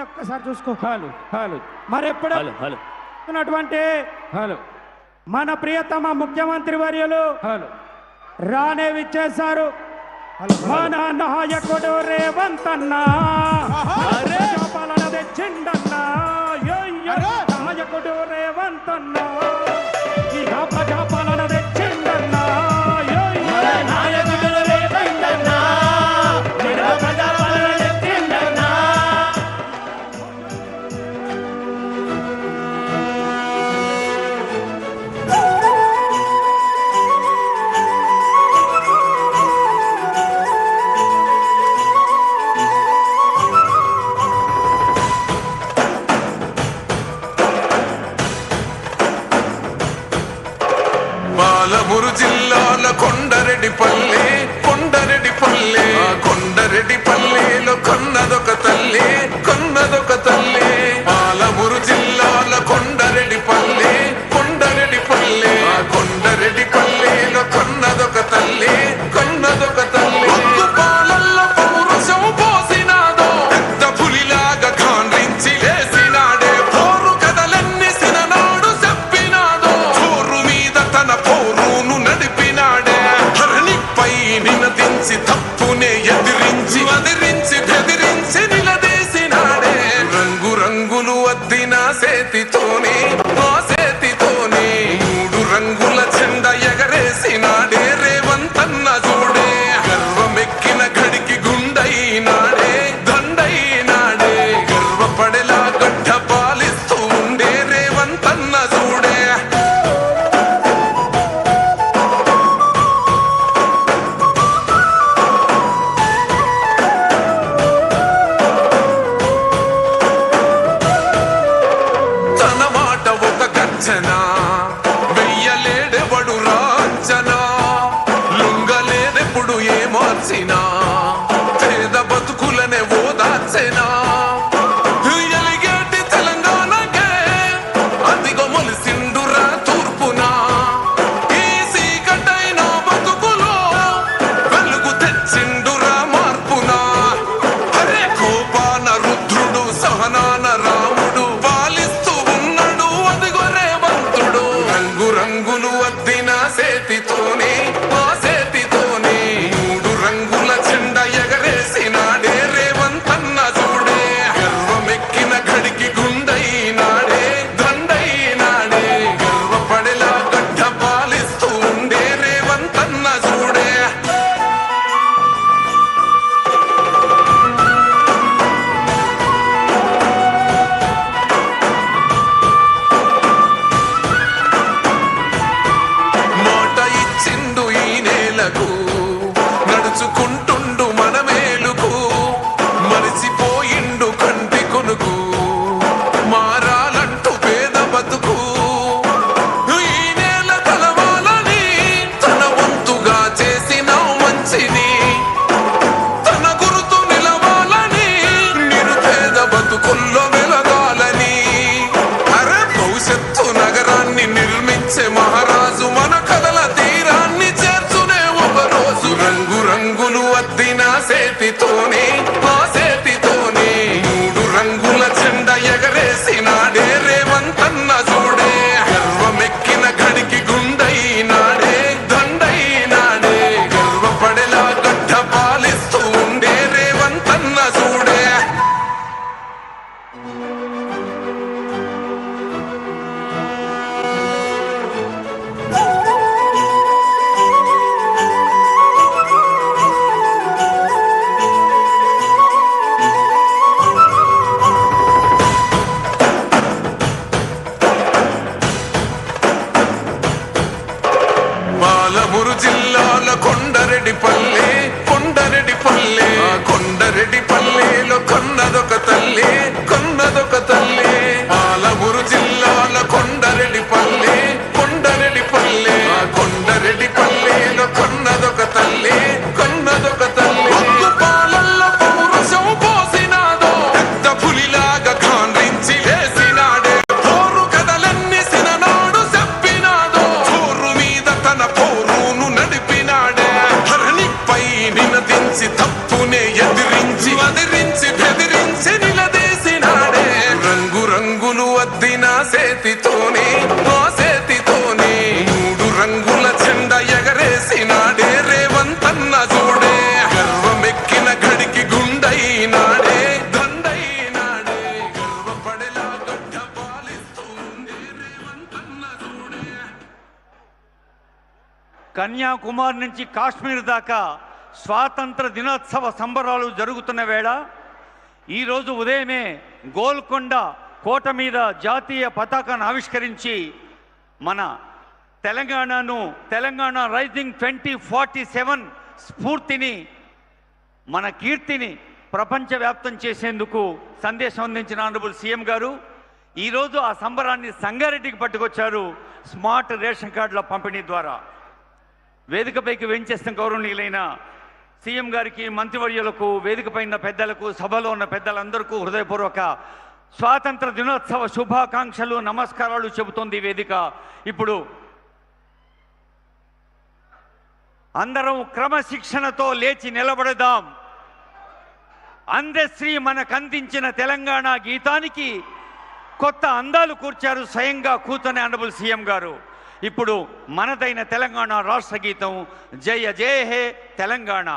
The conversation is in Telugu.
ఒక్కసారి చూసుకో. హలో హలో మరి ఎప్పుడు హలో హలో ఉన్నటువంటి హలో మన ప్రియతమ ముఖ్యమంత్రి వర్యులు హలో రానే విచ్చేశారు. మన నాయకుడు రేవంత్ అన్న పాలన తెచ్చిండన్నా. నాయకుడు రేవంత్ అన్న ఇక ప్రజాపాలన తెచ్చిండన్నా. నాయకుడు రేవంత్ అన్న ప్రజాపాలన తెచ్చిండన్నా. పాలమూరు జిల్లాల కొండరెడ్డిపల్లి కొండరెడ్డిపల్లిలో కొన్నదొక తల్లి పాలమూరు జిల్లాల కొండరెడ్డిపల్లి కొండరెడ్డిపల్లిలో కొన్నదొక తల్లి పాలల్లో పౌరుషం పోసినాదో పెద్ద పులిలాగా కాండ్రించి లేసినాడే. పోరు కథలన్నీ సిననాడు చెప్పినాదో పోరు మీద తన పోరును నడిపినాడే. ధరణిపై నినదించి తప్పునే ఎదిరించి బెదిరించి నిలదీసినాడే. రంగు రంగులు అద్దిన సేతితోనే మూడు రంగుల జెండా ఎగరేసినాడే. రేవంత్ అన్న చూడే గర్వమెక్కిన గడికి గుండైనాడే దండైనాడే. గర్వపడేలా గడ్డ పాలిస్తూ ఉండే రేవంత్ అన్న చూడే. తన మాట ఒక గర్జన వెయ్యలేడెవడు రాంచనా. లొంగలేదెప్పుడు ఏ మార్చినా పేద బతుకులనే ఓదార్చెనా. ఎలిగేటి తెలంగాణకే అదిగో మొలిసిండురా తూర్పునా. ఈ సీకటైన బతుకులో వెలుగు తెచ్చిండురా మార్పునా. అరే కోపాన రుద్రుడు సహనాన రాముడు పాలిస్తూ ఉన్నాడు అదిగో రేవంతుడు. రంగు రంగులు అద్దిన సేతితోనే మూడు రంగుల జెండా ఎగరేసినాడే. రేవంత్ అన్న చూడే గర్వమెక్కిన గడికి గుండైనాడే దండైనాడే. గర్వపడేలా గడ్డ పాలిస్తూ ఉండే రేవంత్ అన్న చూడే. మాట ఇచ్చిండు ఈ నేలకు నడుచుకుంటుండు మన మేలుకు. మరిచిపోయిండు కంటి కొనుకు మారాలంటూ పేద బతుకు. ఈ నేల కలవాలని తన వంతుగా చేసిన మంచిని తన గురుతు నిలవాలని నిరుపేద బతుకుల్లో వెలగాలని. అరే భవిష్యత్తు నగరాన్ని నిర్మించే మహారాజు మన కలల తీరాన్ని చేర్చునే ఒక రోజు. రంగు రంగులు కన్యాకుమారి నుంచి కాశ్మీర్ దాకా స్వాతంత్ర దినోత్సవ సంబరాలు జరుగుతున్న వేళ ఈరోజు ఉదయమే గోల్కొండ కోట మీద జాతీయ పతాకాన్ని ఆవిష్కరించి మన తెలంగాణ రైజింగ్ 2047 స్ఫూర్తిని, మన కీర్తిని ప్రపంచవ్యాప్తం చేసేందుకు సందేశం అందించిన ఆనరబుల్ సీఎం గారు ఈరోజు ఆ సంబరాన్ని సంగారెడ్డికి పట్టుకొచ్చారు స్మార్ట్ రేషన్ కార్డుల పంపిణీ ద్వారా. వేదికపైకి వెంచేసిన గౌరవనీయులైన సీఎం గారికి, మంత్రివర్యులకు, వేదికపైన పెద్దలకు, సభలో ఉన్న పెద్దలందరికీ హృదయపూర్వక స్వాతంత్ర దినోత్సవ శుభాకాంక్షలు, నమస్కారాలు చెబుతోంది వేదిక. ఇప్పుడు అందరం క్రమశిక్షణతో లేచి నిలబడదాం. అందశ్రీ మనకందించిన తెలంగాణ గీతానికి కొత్త అందాలు కూర్చారు స్వయంగా కూర్చొని ఆనరబుల్ సీఎం గారు. ఇప్పుడు మనదైన తెలంగాణ రాష్ట్ర గీతం జయ జయ హే తెలంగాణ.